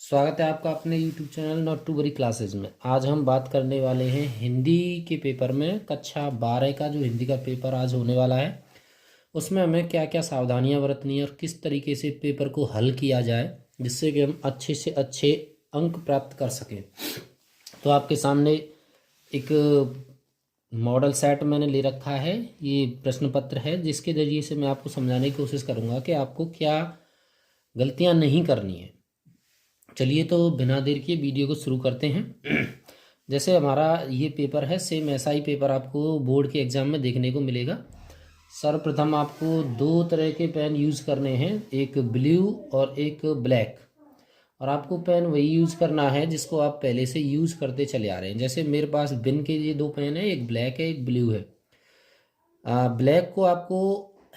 स्वागत है आपका अपने YouTube channel not to worry classes में। आज हम बात करने वाले हैं हिंदी के पेपर में कक्षा 12 का जो हिंदी का पेपर आज होने वाला है उसमें हमें क्या क्या सावधानियां बरतनी है और किस तरीके से पेपर को हल किया जाए जिससे कि हम अच्छे से अच्छे अंक प्राप्त कर सकें। तो आपके सामने एक मॉडल सेट मैंने ले रखा है, ये प्रश्न पत्र है जिसके ज़रिए से मैं आपको समझाने की कोशिश करूँगा कि आपको क्या गलतियाँ नहीं करनी है। चलिए तो बिना देर किए वीडियो को शुरू करते हैं। जैसे हमारा ये पेपर है, सेम ऐसा ही पेपर आपको बोर्ड के एग्ज़ाम में देखने को मिलेगा। सर्वप्रथम आपको दो तरह के पेन यूज़ करने हैं, एक ब्लू और एक ब्लैक। और आपको पेन वही यूज़ करना है जिसको आप पहले से यूज़ करते चले आ रहे हैं। जैसे मेरे पास बिन के ये दो पेन है, एक ब्लैक है एक ब्लू है। ब्लैक को आपको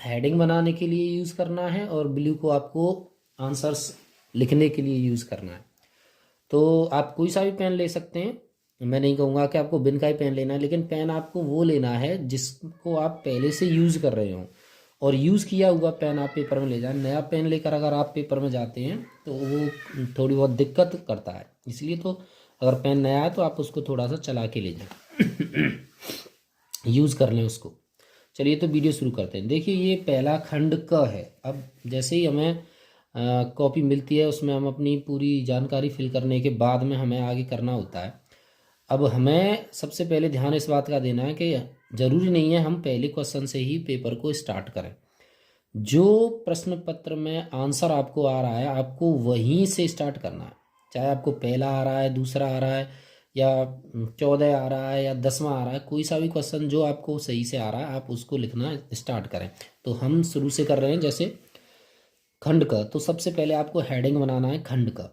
हेडिंग बनाने के लिए यूज़ करना है और ब्लू को आपको आंसर्स लिखने के लिए यूज़ करना है। तो आप कोई सा भी पेन ले सकते हैं, मैं नहीं कहूँगा कि आपको बिन का ही पेन लेना है, लेकिन पेन आपको वो लेना है जिसको आप पहले से यूज़ कर रहे हो और यूज़ किया हुआ पेन आप पेपर में ले जाएं। नया पेन लेकर अगर आप पेपर में जाते हैं तो वो थोड़ी बहुत दिक्कत करता है, इसलिए तो अगर पेन नया है तो आप उसको थोड़ा सा चला के ले जाएं, यूज़ कर लें उसको। चलिए तो वीडियो शुरू करते हैं। देखिए ये पहला खंड क है। अब जैसे ही हमें कॉपी मिलती है उसमें हम अपनी पूरी जानकारी फिल करने के बाद में हमें आगे करना होता है। अब हमें सबसे पहले ध्यान इस बात का देना है कि ज़रूरी नहीं है हम पहले क्वेश्चन से ही पेपर को स्टार्ट करें। जो प्रश्न पत्र में आंसर आपको आ रहा है आपको वहीं से स्टार्ट करना है, चाहे आपको पहला आ रहा है, दूसरा आ रहा है, या 14 आ रहा है या 10वां आ रहा है, कोई सा भी क्वेश्चन जो आपको सही से आ रहा है आप उसको लिखना स्टार्ट करें। तो हम शुरू से कर रहे हैं। जैसे खंड का, तो सबसे पहले आपको हेडिंग बनाना है खंड का,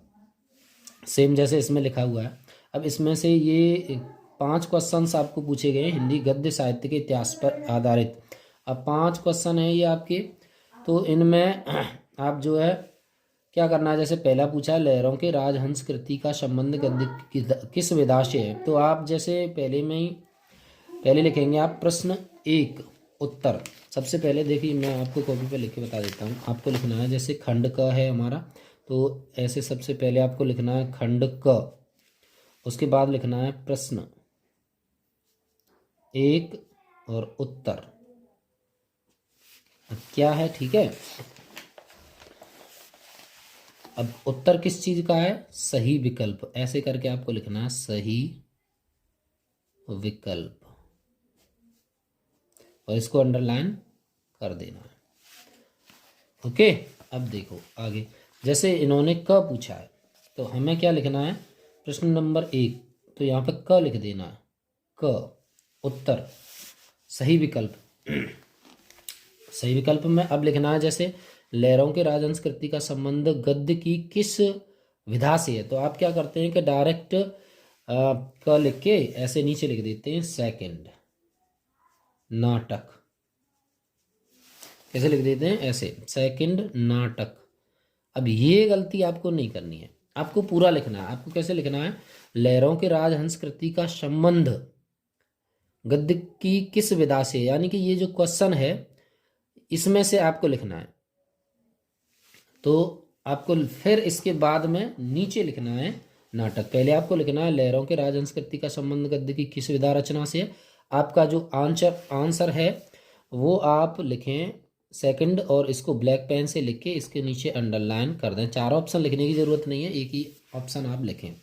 सेम जैसे इसमें लिखा हुआ है। अब इसमें से ये 5 क्वेश्चंस आपको पूछे गए हिंदी गद्य साहित्य के इतिहास पर आधारित। अब 5 क्वेश्चन हैं ये आपके, तो इनमें आप जो है क्या करना है। जैसे पहला पूछा है लहरों के राजहंस कृति का संबंध गद्य किस विधा से है, तो आप जैसे पहले लिखेंगे आप प्रश्न 1 उत्तर। सबसे पहले देखिए मैं आपको कॉपी पे लिख के बता देता हूँ। आपको लिखना है जैसे खंड क है हमारा, तो ऐसे सबसे पहले आपको लिखना है खंड क, उसके बाद लिखना है प्रश्न 1 और उत्तर। अब क्या है, ठीक है। अब उत्तर किस चीज का है, सही विकल्प, ऐसे करके आपको लिखना है सही विकल्प और इसको अंडरलाइन कर देना है। ओके, अब देखो आगे। जैसे इन्होंने क पूछा है तो हमें क्या लिखना है, प्रश्न नंबर 1, तो यहाँ पे क लिख देना है, क उत्तर सही विकल्प। सही विकल्प में अब लिखना है जैसे लहरों के राजहंस कृति का संबंध गद्य की किस विधा से है, तो आप क्या करते हैं कि डायरेक्ट क लिख के ऐसे नीचे लिख देते हैं सेकंड नाटक। कैसे लिख देते हैं, ऐसे सेकंड नाटक। अब ये गलती आपको नहीं करनी है, आपको पूरा लिखना है। आपको कैसे लिखना है, लहरों के राजहंस कृति का संबंध गद्य की किस विधा से, यानी कि ये जो क्वेश्चन है इसमें से आपको लिखना है। तो आपको फिर इसके बाद में नीचे लिखना है नाटक। पहले आपको लिखना है लहरों के राजहंस कृति का संबंध गद्य की किस विधा रचना से है। आपका जो आंसर है वो आप लिखें सेकंड और इसको ब्लैक पेन से लिख के इसके नीचे अंडरलाइन कर दें। 4 ऑप्शन लिखने की ज़रूरत नहीं है, एक ही ऑप्शन आप लिखें।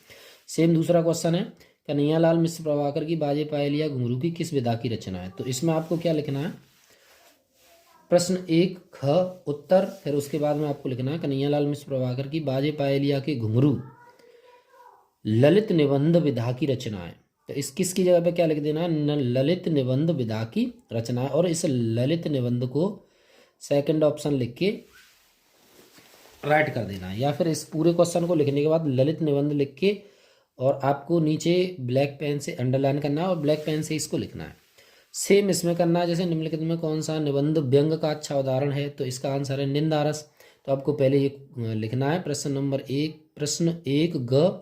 सेम दूसरा क्वेश्चन है कन्हैयालाल मिश्र प्रभाकर की बाजे पायलिया घुंघरू की किस विधा की रचना है, तो इसमें आपको क्या लिखना है, प्रश्न 1 ख उत्तर, फिर उसके बाद में आपको लिखना है कन्हैयालाल मिश्र प्रभाकर की बाजे पायलिया के घुंघरू ललित निबंध विधा की रचना है। तो इस किसकी जगह पे क्या लिख देना है, ललित निबंध विधा की रचना है, और इस ललित निबंध को सेकंड ऑप्शन लिख के राइट कर देना है। या फिर इस पूरे क्वेश्चन को लिखने के बाद ललित निबंध लिख के और आपको नीचे ब्लैक पेन से अंडरलाइन करना है और ब्लैक पेन से इसको लिखना है। सेम इसमें करना है। जैसे निम्नलिखित में कौन सा निबंध व्यंग का अच्छा उदाहरण है, तो इसका आंसर है निंदारस। तो आपको पहले ये लिखना है प्रश्न नंबर 1 प्रश्न 1 ग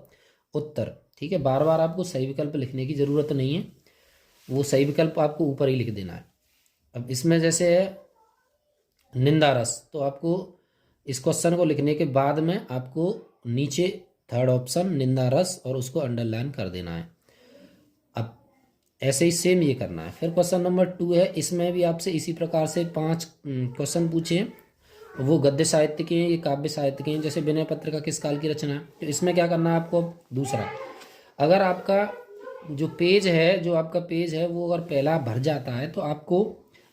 उत्तर, ठीक है। बार बार आपको सही विकल्प लिखने की ज़रूरत नहीं है, वो सही विकल्प आपको ऊपर ही लिख देना है। अब इसमें जैसे है निंदारस, तो आपको इस क्वेश्चन को लिखने के बाद में आपको नीचे थर्ड ऑप्शन निंदा रस, और उसको अंडरलाइन कर देना है। अब ऐसे ही सेम ये करना है। फिर क्वेश्चन नंबर 2 है, इसमें भी आपसे इसी प्रकार से 5 क्वेश्चन पूछे हैं। वो गद्य साहित्य के हैं, ये काव्य साहित्य के हैं। जैसे विनय पत्रिका किस काल की रचना है, तो इसमें क्या करना है आपको। दूसरा, अगर आपका जो पेज है, वो अगर पहला भर जाता है तो आपको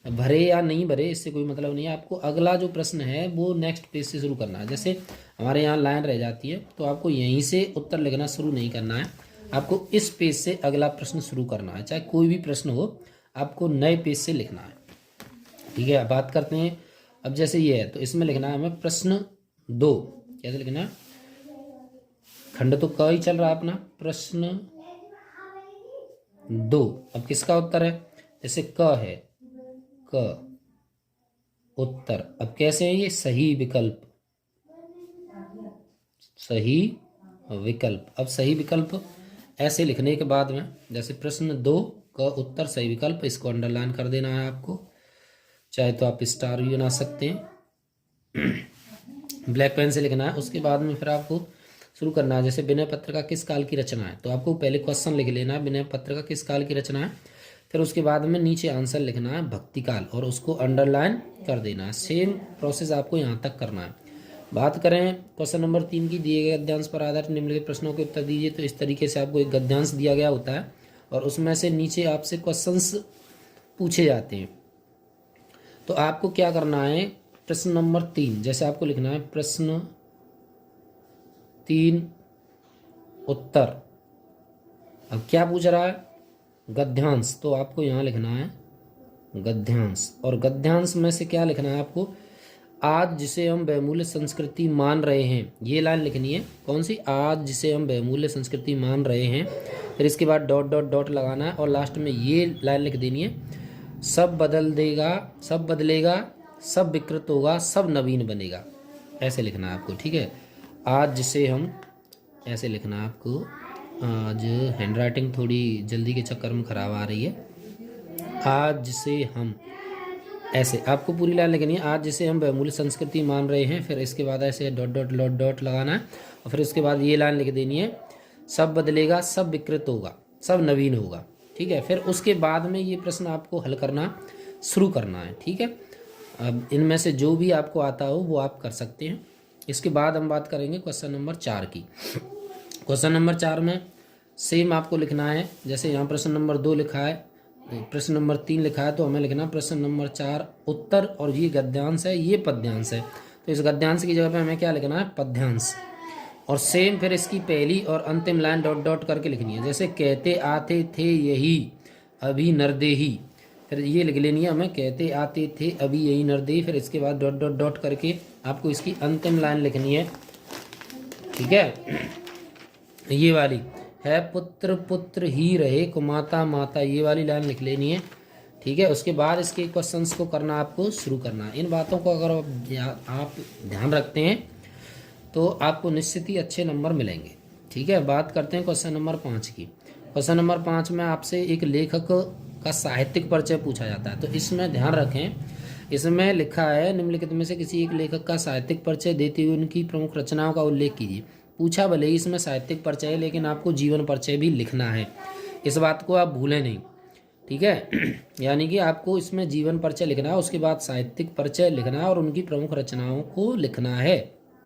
भरे या नहीं भरे इससे कोई मतलब नहीं है। आपको अगला जो प्रश्न है वो नेक्स्ट पेज से शुरू करना है। जैसे हमारे यहाँ लाइन रह जाती है तो आपको यहीं से उत्तर लिखना शुरू नहीं करना है, आपको इस पेज से अगला प्रश्न शुरू करना है। चाहे कोई भी प्रश्न हो, आपको नए पेज से लिखना है। ठीक है, अब बात करते हैं। अब जैसे ये है तो इसमें लिखना है हमें प्रश्न 2। कैसे लिखना है, खंड तो क ही चल रहा है अपना, प्रश्न 2। अब किसका उत्तर है, जैसे क है, क उत्तर। अब कैसे है ये, सही विकल्प, सही विकल्प। अब सही विकल्प ऐसे लिखने के बाद में, जैसे प्रश्न 2 का उत्तर सही विकल्प, इसको अंडरलाइन कर देना है आपको। चाहे तो आप स्टार भी बना सकते हैं, ब्लैक पेन से लिखना है। उसके बाद में फिर आपको शुरू करना है। जैसे विनय पत्रिका किस काल की रचना है, तो आपको पहले क्वेश्चन लिख लेना है, विनय पत्रिका किस काल की रचना है। फिर उसके बाद में नीचे आंसर लिखना है भक्ति काल, और उसको अंडरलाइन कर देना है। सेम प्रोसेस आपको यहाँ तक करना है। बात करें क्वेश्चन नंबर 3 की, दिए गए गद्यांश पर आधारित निम्नलिखित प्रश्नों के उत्तर दीजिए। तो इस तरीके से आपको एक गद्यांश दिया गया होता है और उसमें से नीचे आपसे क्वेश्चंस पूछे जाते हैं। तो आपको क्या करना है, प्रश्न नंबर 3 जैसे आपको लिखना है प्रश्न 3 उत्तर। अब क्या पूछ रहा है, गद्यांश, तो आपको यहाँ लिखना है गद्यांश। और गद्यांश में से क्या लिखना है आपको, आज जिसे हम बहुमूल्य संस्कृति मान रहे हैं, ये लाइन लिखनी है। कौन सी, आज जिसे हम बहुमूल्य संस्कृति मान रहे हैं। फिर इसके बाद डॉट डॉट डॉट लगाना है और लास्ट में ये लाइन लिख देनी है, सब बदल देगा, सब बदलेगा, सब विकृत होगा, सब नवीन बनेगा। ऐसे लिखना है आपको। ठीक है, आज जिसे हम, ऐसे लिखना है आपको। आज हैंड राइटिंग थोड़ी जल्दी के चक्कर में ख़राब आ रही है। आज जिसे हम, ऐसे आपको पूरी लाइन लिखनी है, आज जिसे हम बहुमूल्य संस्कृति मान रहे हैं। फिर इसके बाद ऐसे डॉट डॉट डॉट डॉट लगाना है और फिर उसके बाद ये लाइन लिख देनी है, सब बदलेगा, सब विकृत होगा, सब नवीन होगा। ठीक है, फिर उसके बाद में ये प्रश्न आपको हल करना शुरू करना है। ठीक है, अब इनमें से जो भी आपको आता हो वो आप कर सकते हैं। इसके बाद हम बात करेंगे क्वेश्चन नंबर 4 की। क्वेश्चन नंबर 4 में सेम आपको लिखना है। जैसे यहाँ प्रश्न नंबर 2 लिखा है, प्रश्न नंबर 3 लिखा है, तो हमें लिखना प्रश्न नंबर 4 उत्तर, और ये गद्यांश है, ये पद्यांश है। तो इस गद्यांश की जगह पे हमें क्या लिखना है, पद्यांश। और सेम फिर इसकी पहली और अंतिम लाइन डॉट डॉट करके लिखनी है। जैसे कहते आते थे यही अभी नरदेही, फिर ये लिख लेनी है हमें, कहते आते थे अभी यही नरदेही। फिर इसके बाद डॉट डॉट डॉट करके आपको इसकी अंतिम लाइन लिखनी है। ठीक है, ये वाली है, पुत्र पुत्र ही रहे कुमाता माता, ये वाली लाइन लिख लेनी है। ठीक है, उसके बाद इसके क्वेश्चंस को करना आपको शुरू करना है। इन बातों को अगर आप ध्यान रखते हैं तो आपको निश्चित ही अच्छे नंबर मिलेंगे। ठीक है, बात करते हैं क्वेश्चन नंबर 5 की। क्वेश्चन नंबर 5 में आपसे एक लेखक का साहित्यिक परिचय पूछा जाता है। तो इसमें ध्यान रखें, इसमें लिखा है निम्नलिखित में से किसी एक लेखक का साहित्यिक परिचय देते हुए उनकी प्रमुख रचनाओं का उल्लेख कीजिए। पूछा भले ही इसमें साहित्यिक परिचय है, लेकिन आपको जीवन परिचय भी लिखना है, इस बात को आप भूलें नहीं। ठीक है, यानी कि आपको इसमें जीवन परिचय लिखना है, उसके बाद साहित्यिक परिचय लिखना है और उनकी प्रमुख रचनाओं को लिखना है।